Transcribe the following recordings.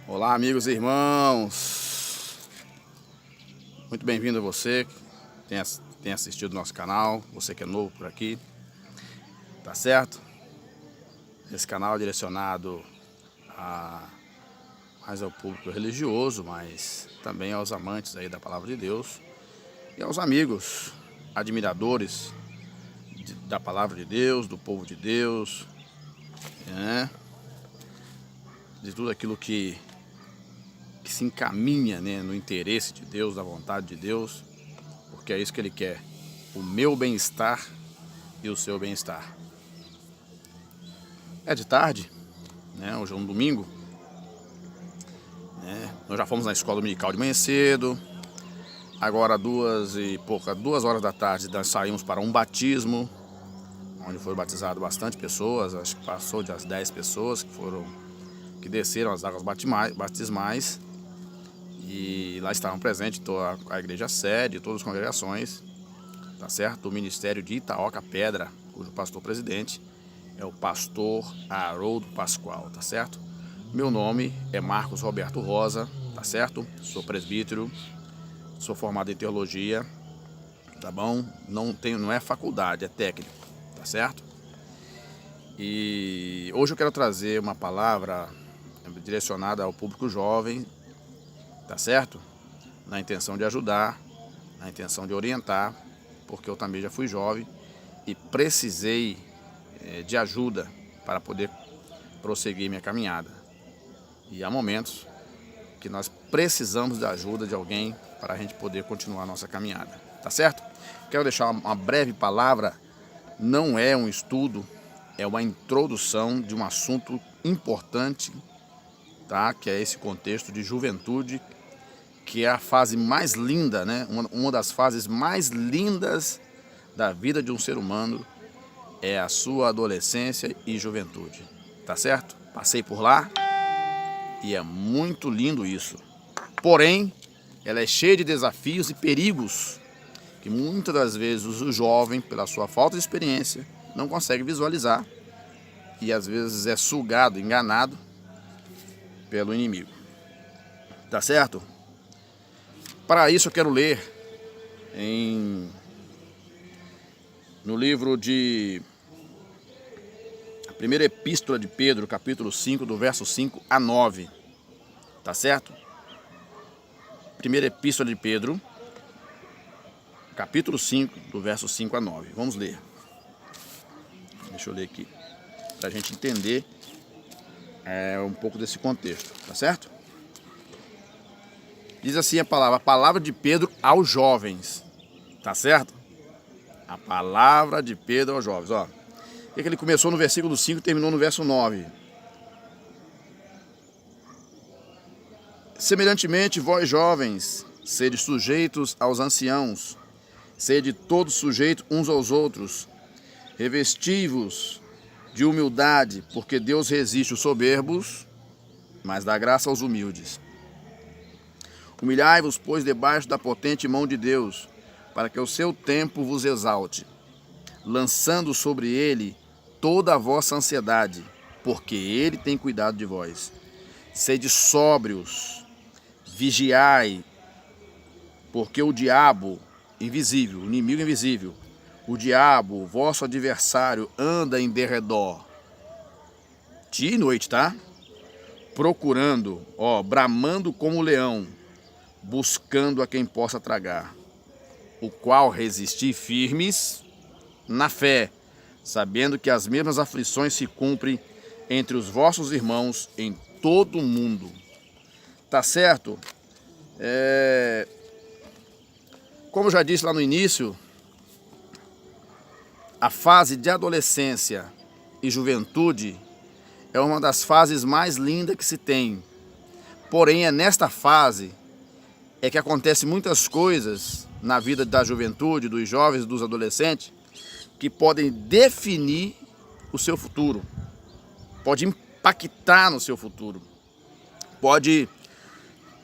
Olá, amigos e irmãos, muito bem-vindo a você que tem assistido nosso canal, você que é novo por aqui, tá certo? Esse canal é direcionado mais ao público religioso, mas também aos amantes aí da palavra de Deus e aos amigos, admiradores da palavra de Deus, do povo de Deus, né? De tudo aquilo que se encaminha, né, no interesse de Deus, da vontade de Deus, porque é isso que Ele quer, o meu bem-estar e o seu bem-estar. É de tarde, né, hoje é um domingo, né, nós já fomos na escola dominical de manhã cedo, agora 2 horas da tarde nós saímos para um batismo, onde foi batizado bastante pessoas, acho que passou das 10 pessoas que desceram as águas batismais. E lá estavam presentes toda a igreja sede, todas as congregações, tá certo? Do ministério de Itaoca Pedra, cujo pastor-presidente é o pastor Haroldo Pascoal, tá certo? Meu nome é Marcos Roberto Rosa, tá certo? Sou presbítero, sou formado em teologia, tá bom? Não é faculdade, é técnico, tá certo? E hoje eu quero trazer uma palavra direcionada ao público jovem, tá certo? Na intenção de ajudar, na intenção de orientar, porque eu também já fui jovem e precisei de ajuda para poder prosseguir minha caminhada. E há momentos que nós precisamos da ajuda de alguém para a gente poder continuar a nossa caminhada, tá certo? Quero deixar uma breve palavra, não é um estudo, é uma introdução de um assunto importante, tá? Que é esse contexto de juventude, que é a fase mais linda, né? Uma das fases mais lindas da vida de um ser humano é a sua adolescência e juventude, tá certo? Passei por lá e é muito lindo isso. Porém, ela é cheia de desafios e perigos que muitas das vezes o jovem, pela sua falta de experiência, não consegue visualizar e às vezes é sugado, enganado pelo inimigo, tá certo? Para isso eu quero ler no livro de a primeira epístola de Pedro, capítulo 5, do verso 5 a 9, tá certo? Primeira epístola de Pedro, capítulo 5, do verso 5 a 9, vamos ler. Deixa eu ler aqui, para a gente entender um pouco desse contexto, tá certo? Diz assim a palavra de Pedro aos jovens, tá certo? A palavra de Pedro aos jovens, ó. O que ele começou no versículo 5 e terminou no verso 9. Semelhantemente, vós jovens, sede sujeitos aos anciãos, sede todos sujeitos uns aos outros, revesti-vos de humildade, porque Deus resiste os soberbos, mas dá graça aos humildes. Humilhai-vos, pois, debaixo da potente mão de Deus, para que o seu tempo vos exalte, lançando sobre ele toda a vossa ansiedade, porque ele tem cuidado de vós. Sede sóbrios, vigiai, porque o diabo invisível, o inimigo invisível, o diabo, vosso adversário, anda em derredor, dia e noite, tá? Procurando, bramando como leão, buscando a quem possa tragar, o qual resistir firmes na fé, sabendo que as mesmas aflições se cumprem entre os vossos irmãos em todo o mundo. Tá certo? Como eu já disse lá no início, a fase de adolescência e juventude é uma das fases mais lindas que se tem. Porém, é nesta fase que acontecem muitas coisas na vida da juventude, dos jovens, dos adolescentes, que podem definir o seu futuro, pode impactar no seu futuro, pode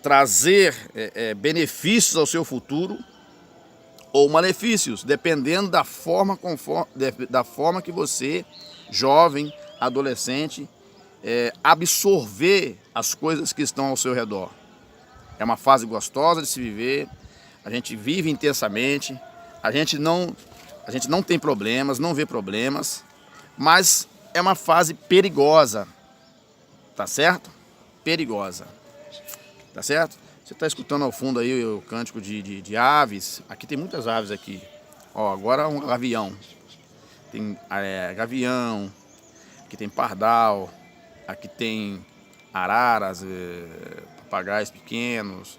trazer benefícios ao seu futuro ou malefícios, dependendo da forma que você, jovem, adolescente, absorver as coisas que estão ao seu redor. É uma fase gostosa de se viver, a gente vive intensamente, a gente não tem problemas, não vê problemas, mas é uma fase perigosa, tá certo? Perigosa, tá certo? Você está escutando ao fundo aí o cântico de aves, aqui tem muitas aves aqui. Ó, agora um gavião, tem gavião, aqui tem pardal, aqui tem araras, papagaios pequenos.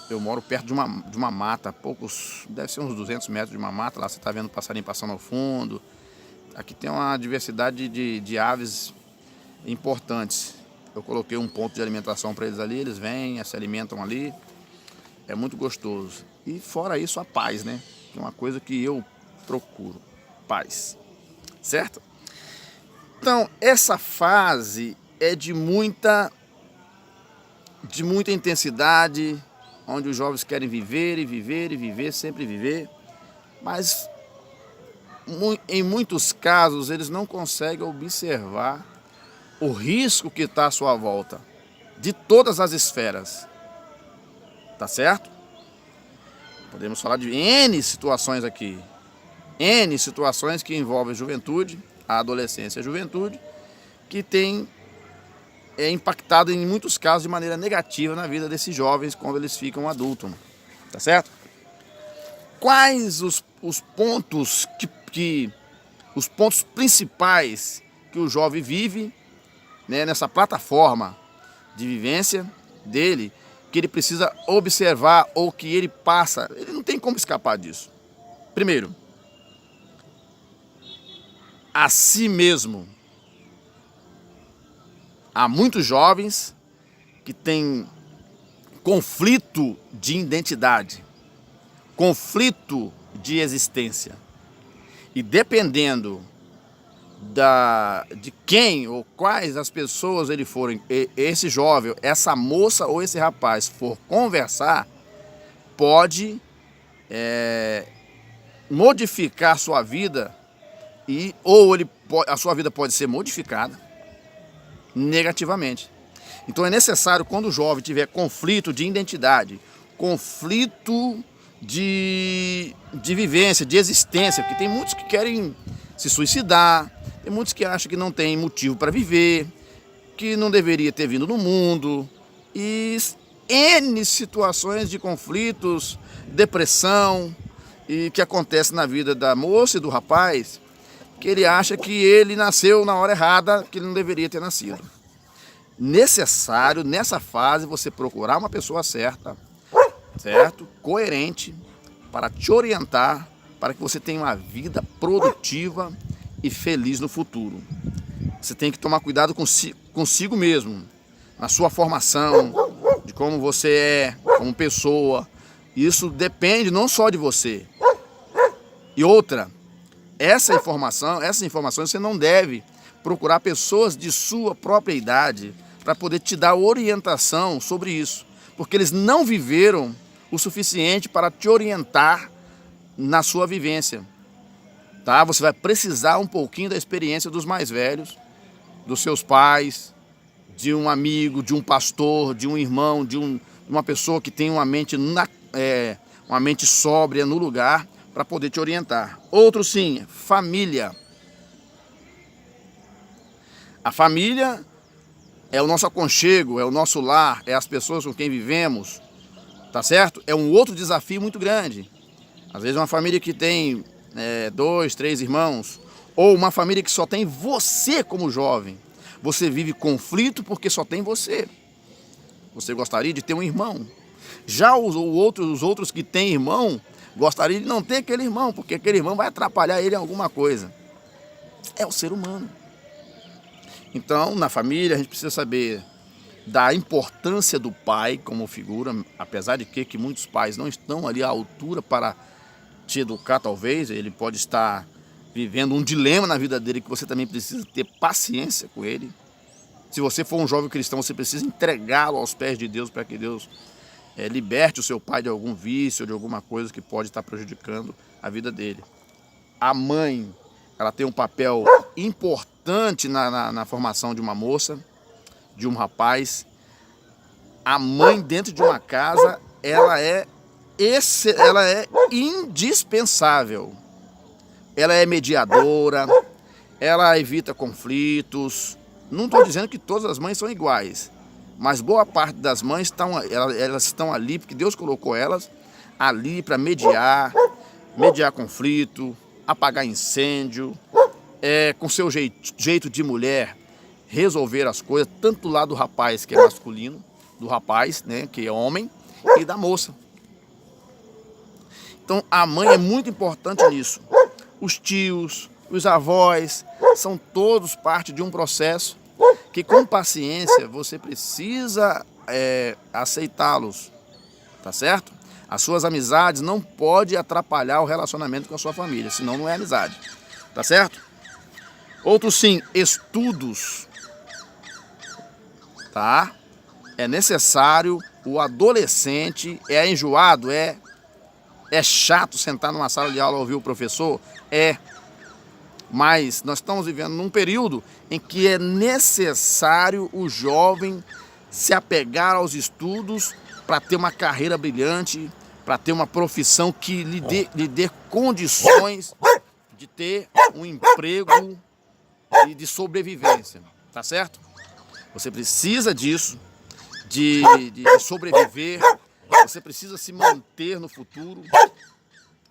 Eu moro perto de uma mata, deve ser uns 200 metros de uma mata, lá você está vendo o passarinho passando ao fundo. Aqui tem uma diversidade de aves importantes. Eu coloquei um ponto de alimentação para eles ali, eles vêm, se alimentam ali. É muito gostoso. E fora isso, a paz, né? Que é uma coisa que eu procuro, paz. Certo? Então, essa fase é de muita intensidade, onde os jovens querem viver e viver e viver, sempre viver, mas em muitos casos eles não conseguem observar o risco que está à sua volta, de todas as esferas, tá certo? Podemos falar de N situações aqui, N situações que envolvem a juventude, a adolescência e a juventude, que tem impactado em muitos casos de maneira negativa na vida desses jovens quando eles ficam adultos, tá certo? Quais os pontos os pontos principais que o jovem vive, né, nessa plataforma de vivência dele, que ele precisa observar ou que ele passa? Ele não tem como escapar disso. Primeiro, a si mesmo. Há muitos jovens que têm conflito de identidade, conflito de existência. E dependendo de quem ou quais as pessoas ele forem, esse jovem, essa moça ou esse rapaz for conversar, pode modificar sua vida, a sua vida pode ser modificada negativamente. Então é necessário, quando o jovem tiver conflito de identidade, conflito de vivência, de existência, porque tem muitos que querem se suicidar, tem muitos que acham que não tem motivo para viver, que não deveria ter vindo no mundo, e N situações de conflitos, depressão, e que acontece na vida da moça e do rapaz, que ele acha que ele nasceu na hora errada, que ele não deveria ter nascido. Necessário, nessa fase, você procurar uma pessoa certa, certo? Coerente, para te orientar, para que você tenha uma vida produtiva e feliz no futuro. Você tem que tomar cuidado consigo mesmo, na sua formação, de como você é, como pessoa. Isso depende não só de você. E outra, essas informações você não deve procurar pessoas de sua própria idade para poder te dar orientação sobre isso, porque eles não viveram o suficiente para te orientar na sua vivência, tá? Você vai precisar um pouquinho da experiência dos mais velhos, dos seus pais, de um amigo, de um pastor, de um irmão, de uma pessoa que tem uma mente sóbria no lugar para poder te orientar. Outro sim, família. A família é o nosso aconchego, é o nosso lar, é as pessoas com quem vivemos, tá certo? É um outro desafio muito grande. Às vezes uma família que tem 2, 3 irmãos, ou uma família que só tem você como jovem. Você vive conflito porque só tem você. Você gostaria de ter um irmão. Já os outros que têm irmão, gostariam de não ter aquele irmão, porque aquele irmão vai atrapalhar ele em alguma coisa. É o ser humano. Então, na família, a gente precisa saber da importância do pai como figura, apesar de que muitos pais não estão ali à altura para te educar, talvez. Ele pode estar vivendo um dilema na vida dele que você também precisa ter paciência com ele. Se você for um jovem cristão, você precisa entregá-lo aos pés de Deus para que Deus liberte o seu pai de algum vício, de alguma coisa que pode estar prejudicando a vida dele. A mãe ela tem um papel importante na formação de uma moça, de um rapaz. A mãe dentro de uma casa, ela é indispensável. Ela é mediadora, ela evita conflitos. Não estou dizendo que todas as mães são iguais, mas boa parte das mães elas estão ali porque Deus colocou elas ali para mediar conflito, apagar incêndio, com seu jeito de mulher resolver as coisas, tanto do lado do rapaz, que é masculino, do rapaz, né, que é homem, e da moça. Então a mãe é muito importante nisso. Os tios, os avós, são todos parte de um processo que com paciência você precisa aceitá-los, tá certo? As suas amizades não podem atrapalhar o relacionamento com a sua família, senão não é amizade, tá certo? Outro sim, estudos, tá? É necessário, o adolescente é enjoado, é chato sentar numa sala de aula e ouvir o professor, mas nós estamos vivendo num período em que é necessário o jovem se apegar aos estudos para ter uma carreira brilhante, para ter uma profissão que lhe dê condições de ter um emprego e de sobrevivência, tá certo? Você precisa disso, de sobreviver, você precisa se manter no futuro,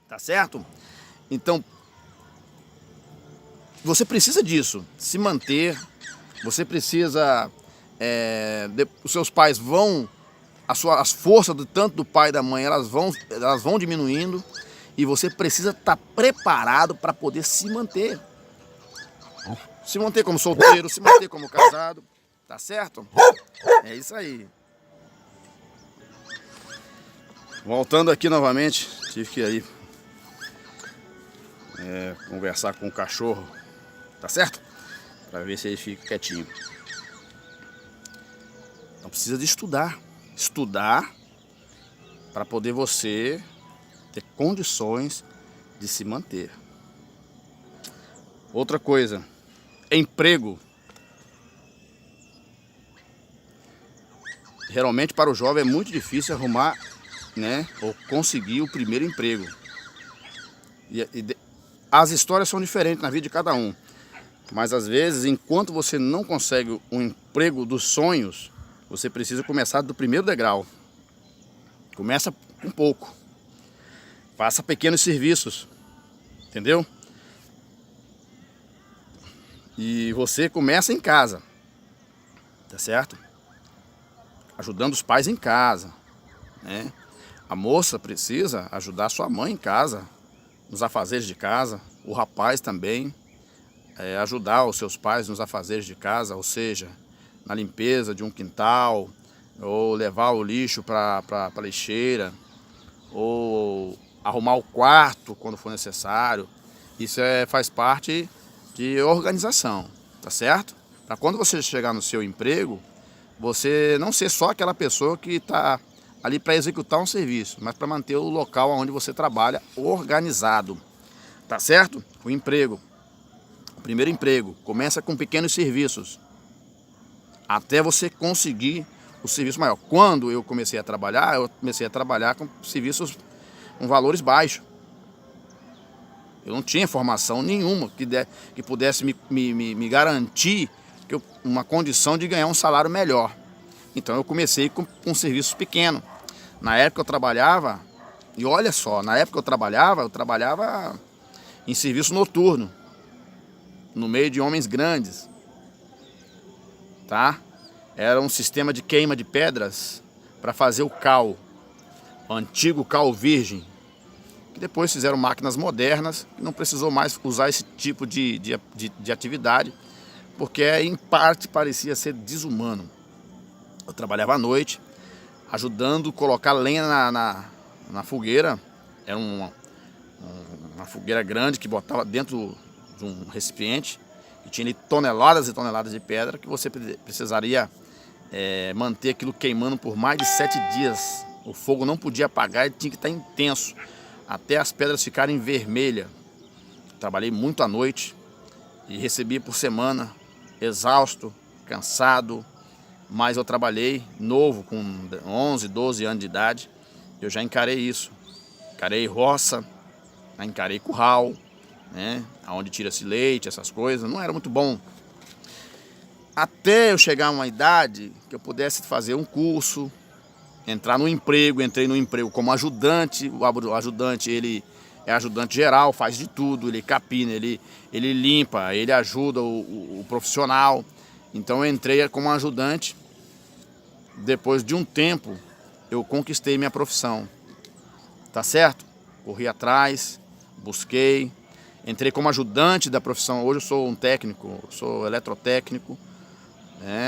tá certo? Então, você precisa disso, se manter, você precisa, os seus pais vão, as forças tanto do pai e da mãe, elas vão diminuindo, e você precisa estar preparado para poder se manter. Se manter como solteiro, se manter como casado, tá certo? É isso aí. Voltando aqui novamente, tive que ir aí conversar com o cachorro, tá certo? Para ver se ele fica quietinho. Então precisa de estudar para poder você ter condições de se manter. Outra coisa, emprego. Geralmente para o jovem é muito difícil arrumar, né, ou conseguir o primeiro emprego. As histórias são diferentes na vida de cada um. Mas às vezes, enquanto você não consegue um emprego dos sonhos, você precisa começar do primeiro degrau. Começa um pouco. Faça pequenos serviços. Entendeu? E você começa em casa. Tá certo? Ajudando os pais em casa, né? A moça precisa ajudar sua mãe em casa, nos afazeres de casa. O rapaz também, ajudar os seus pais nos afazeres de casa, ou seja, na limpeza de um quintal, ou levar o lixo para a lixeira, ou arrumar o quarto quando for necessário. Isso faz parte de organização, tá certo? Para quando você chegar no seu emprego, você não ser só aquela pessoa que está ali para executar um serviço, mas para manter o local onde você trabalha organizado, tá certo? O emprego, o primeiro emprego, começa com pequenos serviços, até você conseguir o serviço maior. Quando eu comecei a trabalhar com serviços com valores baixos. Eu não tinha formação nenhuma que pudesse me garantir uma condição de ganhar um salário melhor. Então eu comecei com serviços pequenos. Na época eu trabalhava, e olha só, na época eu trabalhava em serviço noturno, no meio de homens grandes, tá? Era um sistema de queima de pedras para fazer o cal, o antigo cal virgem, que depois fizeram máquinas modernas, que não precisou mais usar esse tipo de atividade, porque em parte parecia ser desumano. Eu trabalhava à noite, ajudando a colocar lenha na fogueira. Era uma fogueira grande que botava dentro de um recipiente e tinha ali toneladas e toneladas de pedra que você precisaria manter aquilo queimando por mais de 7 dias. O fogo não podia apagar, ele tinha que estar intenso, até as pedras ficarem vermelhas. trabalhei muito à noite e recebi por semana, exausto, cansado, mas eu trabalhei novo, com 11, 12 anos de idade, eu já encarei isso. Encarei roça, encarei curral, né, onde tira-se leite, essas coisas, não era muito bom. Até eu chegar a uma idade que eu pudesse fazer um curso, entrar no emprego, entrei no emprego como ajudante. O ajudante, ele é ajudante geral, faz de tudo, ele capina, ele limpa, ele ajuda o profissional. Então eu entrei como ajudante. Depois de um tempo, eu conquistei minha profissão, tá certo? Corri atrás, busquei, entrei como ajudante da profissão. Hoje eu sou um técnico, sou eletrotécnico,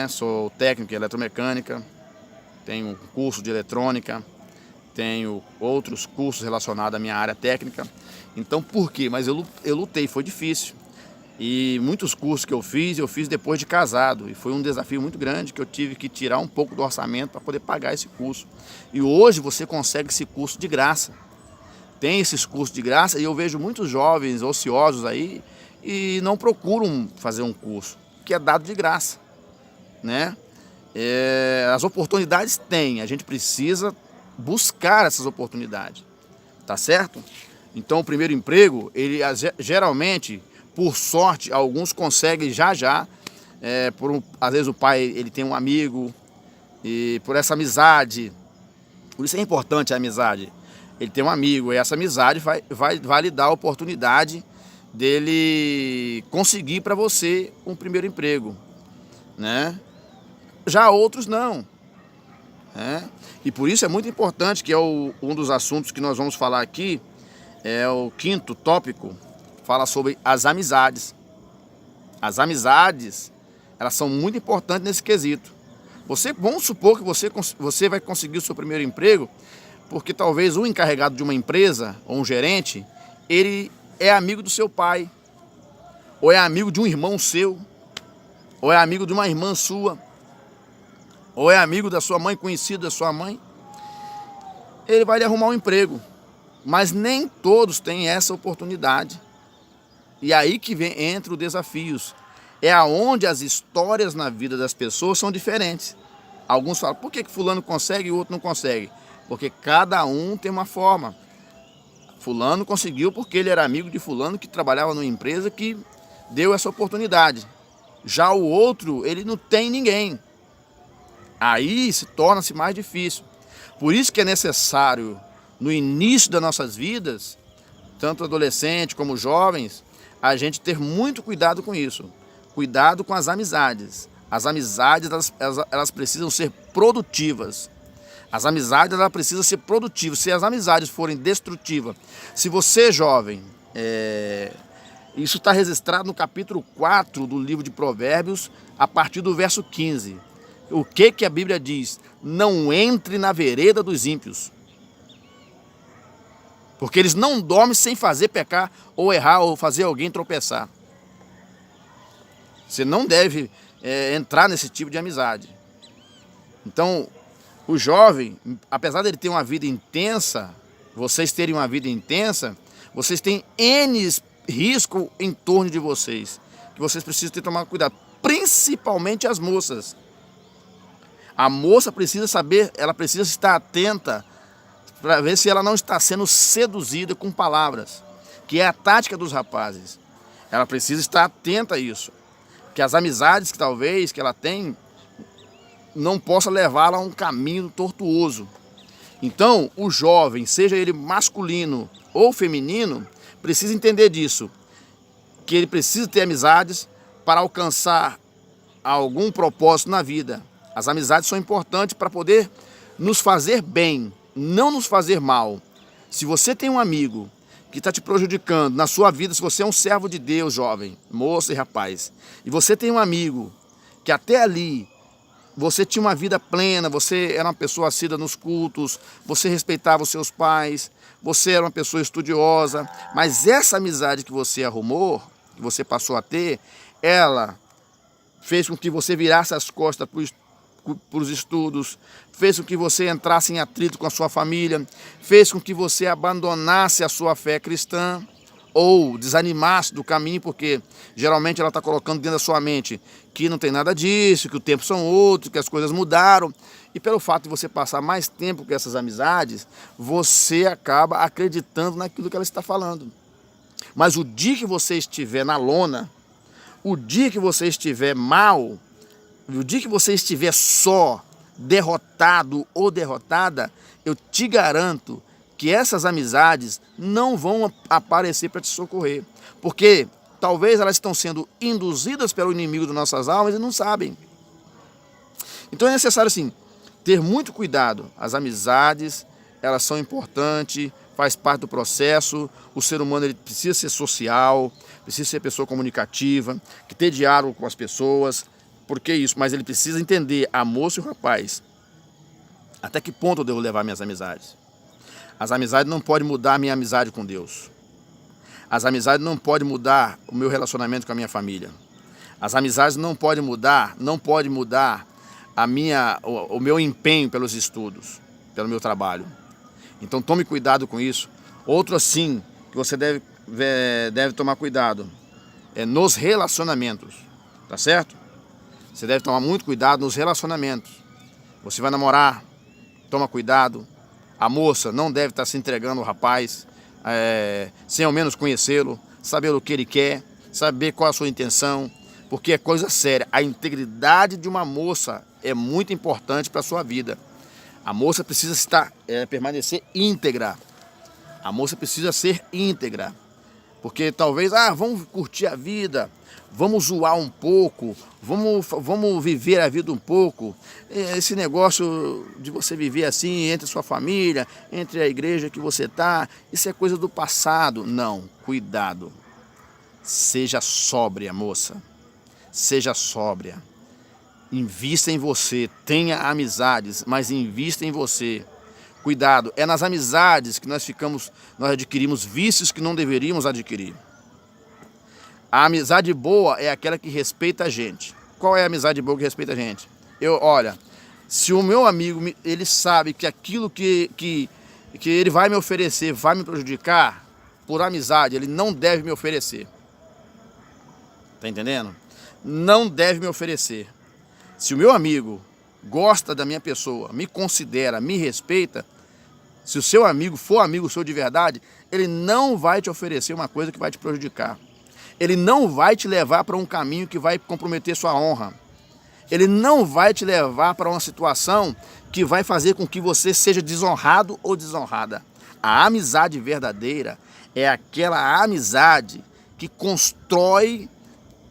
sou técnico em eletromecânica, tenho um curso de eletrônica, tenho outros cursos relacionados à minha área técnica. Então por quê? Mas eu lutei, foi difícil. E muitos cursos que eu fiz depois de casado. E foi um desafio muito grande que eu tive que tirar um pouco do orçamento para poder pagar esse curso. E hoje você consegue esse curso de graça. Tem esses cursos de graça e eu vejo muitos jovens ociosos aí e não procuram fazer um curso, que é dado de graça, né? As oportunidades tem, a gente precisa buscar essas oportunidades, tá certo? Então o primeiro emprego, ele geralmente, por sorte, alguns conseguem já, às vezes o pai ele tem um amigo e por essa amizade, por isso é importante a amizade. Ele tem um amigo e essa amizade vai lhe dar a oportunidade dele conseguir para você um primeiro emprego, né? Já outros não, né? E por isso é muito importante, que é um dos assuntos que nós vamos falar aqui, é o 5º tópico, fala sobre as amizades. As amizades, elas são muito importantes nesse quesito. Vamos supor que você vai conseguir o seu primeiro emprego, porque talvez o encarregado de uma empresa, ou um gerente, ele é amigo do seu pai, ou é amigo de um irmão seu, ou é amigo de uma irmã sua, ou é amigo da sua mãe, conhecido da sua mãe. Ele vai lhe arrumar um emprego, mas nem todos têm essa oportunidade. E aí que entra os desafios. É aonde as histórias na vida das pessoas são diferentes. Alguns falam, por que fulano consegue e o outro não consegue? Porque cada um tem uma forma. Fulano conseguiu porque ele era amigo de fulano que trabalhava numa empresa que deu essa oportunidade. Já o outro, ele não tem ninguém. Aí torna-se mais difícil. Por isso que é necessário, no início das nossas vidas, tanto adolescentes como jovens, a gente ter muito cuidado com isso. Cuidado com as amizades. As amizades, elas precisam ser produtivas. As amizades, elas precisam ser produtivas. Se as amizades forem destrutivas, se você, jovem, isso está registrado no capítulo 4 do livro de Provérbios, a partir do verso 15. O que a Bíblia diz? Não entre na vereda dos ímpios, porque eles não dormem sem fazer pecar, ou errar, ou fazer alguém tropeçar. Você não deve entrar nesse tipo de amizade. Então, o jovem, apesar de ele ter uma vida intensa, vocês terem uma vida intensa, vocês têm N risco em torno de vocês, que vocês precisam tomar cuidado, principalmente as moças. A moça precisa saber, ela precisa estar atenta para ver se ela não está sendo seduzida com palavras, que é a tática dos rapazes. Ela precisa estar atenta a isso, que as amizades que talvez que ela tem não possa levá-la a um caminho tortuoso. Então, o jovem, seja ele masculino ou feminino, precisa entender disso, que ele precisa ter amizades para alcançar algum propósito na vida. As amizades são importantes para poder nos fazer bem, não nos fazer mal. Se você tem um amigo que está te prejudicando na sua vida, se você é um servo de Deus, jovem, moça e rapaz, e você tem um amigo que até ali você tinha uma vida plena, você era uma pessoa assídua nos cultos, você respeitava os seus pais, você era uma pessoa estudiosa, mas essa amizade que você arrumou, que você passou a ter, ela fez com que você virasse as costas para os estudos, fez com que você entrasse em atrito com a sua família, fez com que você abandonasse a sua fé cristã, ou desanimar-se do caminho, porque geralmente ela está colocando dentro da sua mente que não tem nada disso, que o tempo são outros, que as coisas mudaram. E pelo fato de você passar mais tempo com essas amizades, você acaba acreditando naquilo que ela está falando. Mas o dia que você estiver na lona, o dia que você estiver mal, o dia que você estiver só, derrotado ou derrotada, eu te garanto que essas amizades não vão aparecer para te socorrer. Porque talvez elas estão sendo induzidas pelo inimigo das nossas almas e não sabem. Então é necessário, assim, ter muito cuidado. As amizades, elas são importantes, faz parte do processo. O ser humano ele precisa ser social, precisa ser pessoa comunicativa, que ter diálogo com as pessoas. Por que isso? Mas ele precisa entender, a moça e o rapaz, até que ponto eu devo levar minhas amizades. As amizades não podem mudar a minha amizade com Deus. As amizades não podem mudar o meu relacionamento com a minha família. As amizades não podem mudar o meu empenho pelos estudos, pelo meu trabalho. Então tome cuidado com isso. Outro assim, que você deve tomar cuidado, é nos relacionamentos, tá certo? Você deve tomar muito cuidado nos relacionamentos. Você vai namorar, toma cuidado. A moça não deve estar se entregando ao rapaz, sem ao menos conhecê-lo, saber o que ele quer, saber qual a sua intenção, porque é coisa séria. A integridade de uma moça é muito importante para a sua vida. A moça precisa permanecer íntegra. A moça precisa ser íntegra. Porque talvez, vamos curtir a vida, vamos zoar um pouco, vamos viver a vida um pouco. Esse negócio de você viver assim entre a sua família, entre a igreja que você está, isso é coisa do passado. Não, cuidado. Seja sóbria, moça. Seja sóbria. Invista em você, tenha amizades, mas invista em você. Cuidado, é nas amizades que nós adquirimos vícios que não deveríamos adquirir. A amizade boa é aquela que respeita a gente. Qual é a amizade boa que respeita a gente? Olha, se o meu amigo, ele sabe que aquilo que ele vai me oferecer vai me prejudicar, por amizade, ele não deve me oferecer. Tá entendendo? Não deve me oferecer. Se o meu amigo gosta da minha pessoa, me considera, me respeita, se o seu amigo for amigo seu de verdade, ele não vai te oferecer uma coisa que vai te prejudicar. Ele não vai te levar para um caminho que vai comprometer sua honra. Ele não vai te levar para uma situação que vai fazer com que você seja desonrado ou desonrada. A amizade verdadeira é aquela amizade que constrói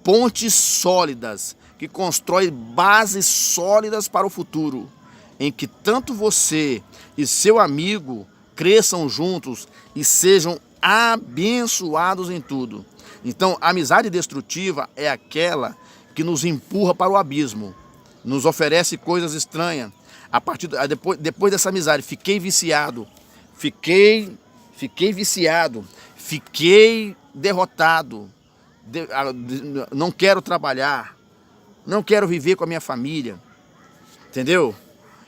pontes sólidas, que constrói bases sólidas para o futuro, em que tanto você e seu amigo cresçam juntos e sejam abençoados em tudo. Então, a amizade destrutiva é aquela que nos empurra para o abismo, nos oferece coisas estranhas. Depois dessa amizade, fiquei viciado, fiquei derrotado, não quero trabalhar, não quero viver com a minha família, entendeu?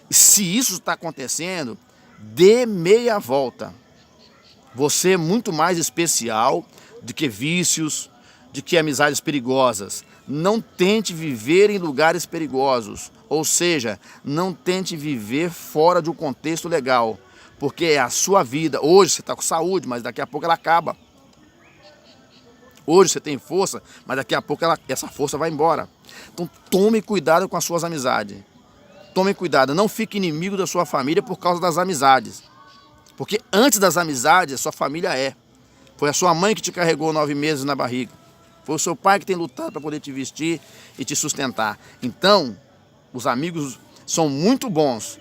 E se isso está acontecendo, dê meia volta. Você é muito mais especial do que vícios, de que amizades perigosas. Não tente viver em lugares perigosos, ou seja, não tente viver fora de um contexto legal, porque é a sua vida. Hoje você está com saúde, mas daqui a pouco ela acaba. Hoje você tem força, mas daqui a pouco essa força vai embora. Então tome cuidado com as suas amizades. Tome cuidado, não fique inimigo da sua família por causa das amizades. Porque antes das amizades, a sua família é. Foi a sua mãe que te carregou 9 meses na barriga. Foi o seu pai que tem lutado para poder te vestir e te sustentar. Então, os amigos são muito bons,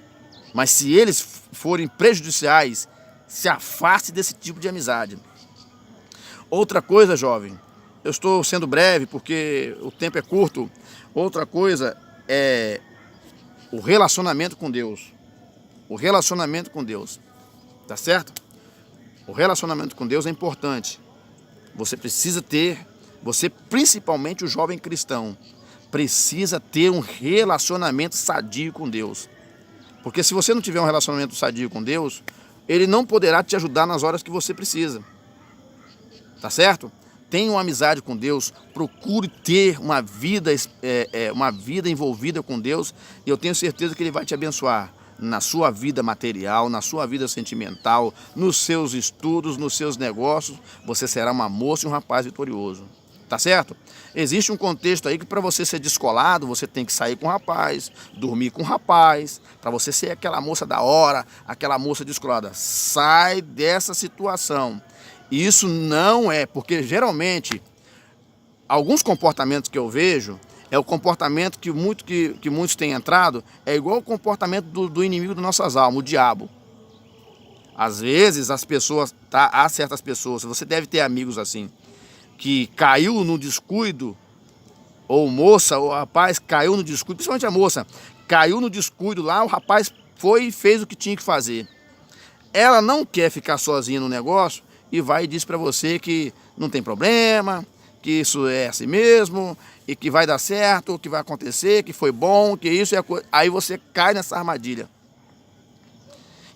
mas se eles forem prejudiciais, se afaste desse tipo de amizade. Outra coisa, jovem, eu estou sendo breve porque o tempo é curto. Outra coisa é o relacionamento com Deus. O relacionamento com Deus. Tá certo? O relacionamento com Deus é importante. Você precisa ter, principalmente o jovem cristão, precisa ter um relacionamento sadio com Deus. Porque se você não tiver um relacionamento sadio com Deus, Ele não poderá te ajudar nas horas que você precisa. tá certo? Tenha uma amizade com Deus, procure ter uma vida envolvida com Deus, e eu tenho certeza que Ele vai te abençoar na sua vida material, na sua vida sentimental, nos seus estudos, nos seus negócios. Você será uma moça e um rapaz vitorioso, tá certo? Existe um contexto aí que para você ser descolado, você tem que sair com o rapaz, dormir com o rapaz, para você ser aquela moça da hora, aquela moça descolada. Sai dessa situação. Isso não é, porque geralmente alguns comportamentos que eu vejo é o comportamento que muitos têm entrado, é igual o comportamento do inimigo das nossas almas, o diabo. Às vezes as pessoas, há certas pessoas, você deve ter amigos assim, que caiu no descuido, ou moça, ou rapaz caiu no descuido, principalmente a moça, caiu no descuido lá, o rapaz foi e fez o que tinha que fazer. Ela não quer ficar sozinha no negócio e vai e diz para você que não tem problema, que isso é assim mesmo, e que vai dar certo, que vai acontecer, que foi bom, que isso é a coisa. Aí você cai nessa armadilha.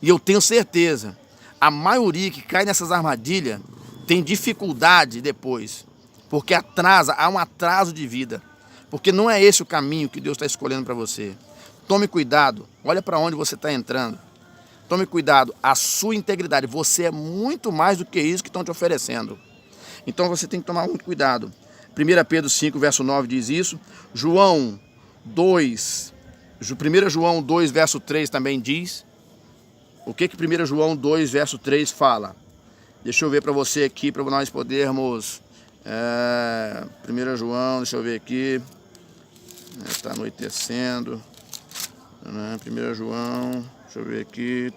E eu tenho certeza, a maioria que cai nessas armadilhas tem dificuldade depois, porque há um atraso de vida, porque não é esse o caminho que Deus está escolhendo para você. Tome cuidado, olha para onde você está entrando. Tome cuidado, a sua integridade, você é muito mais do que isso que estão te oferecendo. Então você tem que tomar muito cuidado. 1 Pedro 5, verso 9 diz isso. 1 João 2, verso 3 também diz. O que 1 João 2, verso 3 fala? Deixa eu ver para você aqui, para nós podermos... 1 João, deixa eu ver aqui. Está anoitecendo. 1 João, deixa eu ver aqui.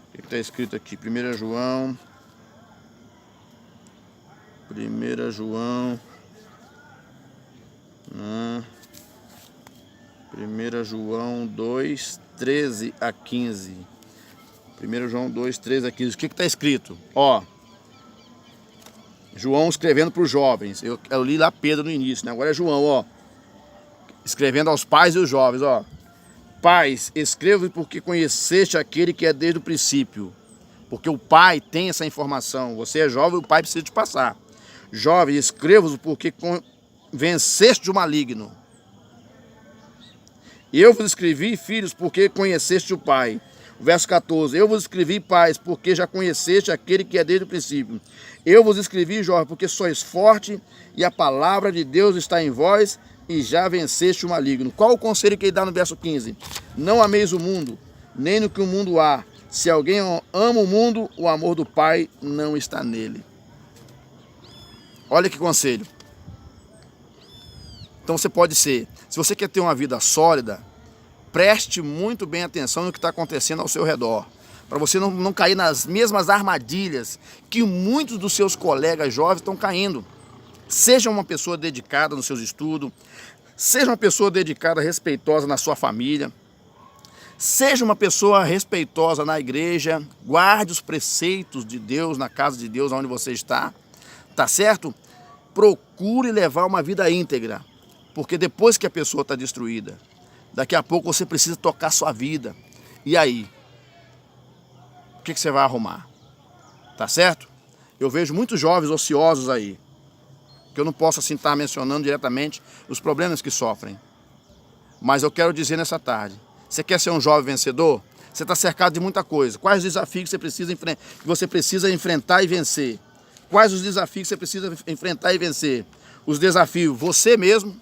O que está escrito aqui? 1 João... 1 João 2, 13 a 15. 1 João 2, 13 a 15. O que está escrito? Ó, João escrevendo para os jovens. Eu li lá Pedro no início, né? Agora é João, ó. Escrevendo aos pais e os jovens, ó. Pais, escrevo porque conheceste aquele que é desde o princípio. Porque o pai tem essa informação. Você é jovem, o pai precisa te passar. Jovem, escrevo-vos porque venceste o maligno. Eu vos escrevi, filhos, porque conheceste o Pai. Verso 14. Eu vos escrevi, pais, porque já conheceste aquele que é desde o princípio. Eu vos escrevi, jovem, porque sois forte e a palavra de Deus está em vós e já venceste o maligno. Qual o conselho que ele dá no verso 15? Não ameis o mundo, nem no que o mundo há. Se alguém ama o mundo, o amor do Pai não está nele. Olha que conselho. Então você pode ser, se você quer ter uma vida sólida, preste muito bem atenção no que está acontecendo ao seu redor, para você não cair nas mesmas armadilhas que muitos dos seus colegas jovens estão caindo. Seja uma pessoa dedicada nos seus estudos, seja uma pessoa dedicada, respeitosa na sua família, seja uma pessoa respeitosa na igreja, guarde os preceitos de Deus na casa de Deus, onde você está, tá certo? Procure levar uma vida íntegra, porque depois que a pessoa está destruída, daqui a pouco você precisa tocar a sua vida. E aí? O que você vai arrumar? Tá certo? Eu vejo muitos jovens ociosos aí, que eu não posso assim estar mencionando diretamente os problemas que sofrem. Mas eu quero dizer nessa tarde, você quer ser um jovem vencedor? Você está cercado de muita coisa. Quais os desafios que você precisa enfrentar e vencer? Quais os desafios que você precisa enfrentar e vencer? Os desafios, você mesmo.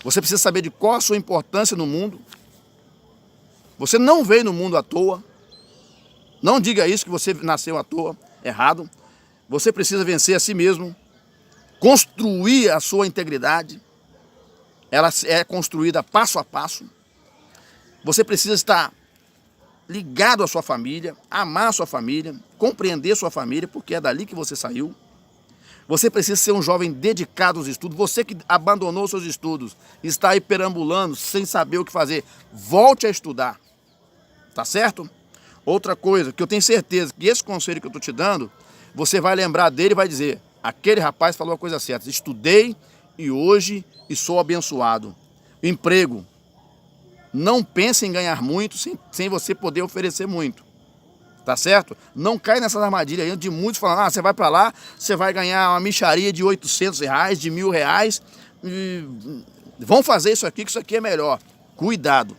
Você precisa saber de qual a sua importância no mundo. Você não veio no mundo à toa. Não diga isso que você nasceu à toa, errado. Você precisa vencer a si mesmo. Construir a sua integridade. Ela é construída passo a passo. Você precisa estar ligado à sua família, amar a sua família, compreender sua família, porque é dali que você saiu. Você precisa ser um jovem dedicado aos estudos. Você que abandonou seus estudos, está aí perambulando sem saber o que fazer, volte a estudar. Tá certo? Outra coisa, que eu tenho certeza que esse conselho que eu estou te dando, você vai lembrar dele e vai dizer, aquele rapaz falou a coisa certa, estudei e hoje sou abençoado. Emprego. Não pense em ganhar muito sem você poder oferecer muito. Tá certo? Não cai nessas armadilhas aí de muitos falando, você vai para lá, você vai ganhar uma mixaria de R$800, de R$1.000. Vão fazer isso aqui, que isso aqui é melhor. Cuidado.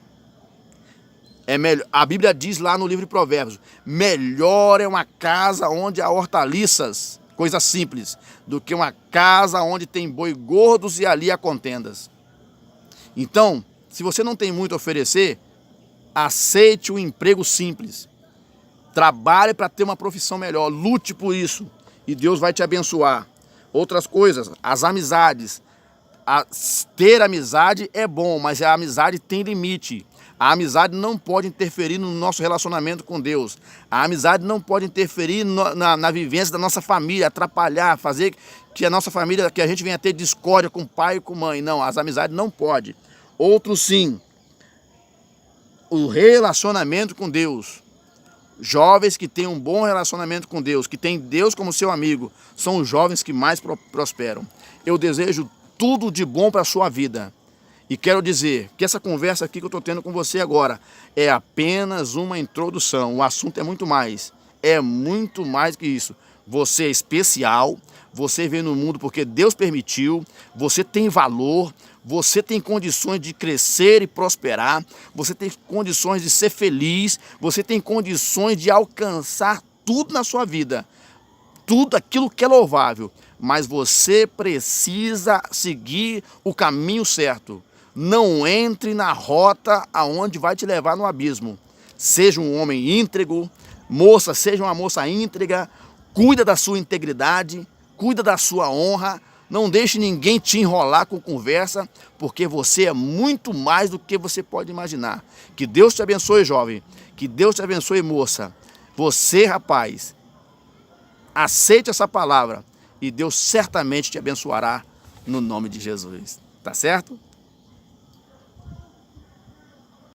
É melhor. A Bíblia diz lá no livro de Provérbios, melhor é uma casa onde há hortaliças, coisa simples, do que uma casa onde tem boi gordos e ali há contendas. Então, se você não tem muito a oferecer, aceite um emprego simples. Trabalhe para ter uma profissão melhor, lute por isso e Deus vai te abençoar. Outras coisas, as amizades. Ter amizade é bom, mas a amizade tem limite. A amizade não pode interferir no nosso relacionamento com Deus. A amizade não pode interferir na vivência da nossa família, atrapalhar, fazer que a nossa família, que a gente venha ter discórdia com o pai e com a mãe. Não, as amizades não podem. Outro sim, o relacionamento com Deus. Jovens que têm um bom relacionamento com Deus, que têm Deus como seu amigo, são os jovens que mais prosperam. Eu desejo tudo de bom para a sua vida. E quero dizer que essa conversa aqui que eu estou tendo com você agora é apenas uma introdução. O assunto é muito mais. É muito mais que isso. Você é especial, você veio no mundo porque Deus permitiu, você tem valor, você tem condições de crescer e prosperar, você tem condições de ser feliz, você tem condições de alcançar tudo na sua vida, tudo aquilo que é louvável, mas você precisa seguir o caminho certo. Não entre na rota aonde vai te levar no abismo. Seja um homem íntegro, moça, seja uma moça íntegra, cuida da sua integridade, cuida da sua honra, não deixe ninguém te enrolar com conversa, porque você é muito mais do que você pode imaginar. Que Deus te abençoe, jovem, que Deus te abençoe, moça. Você, rapaz, aceite essa palavra e Deus certamente te abençoará no nome de Jesus. Tá certo?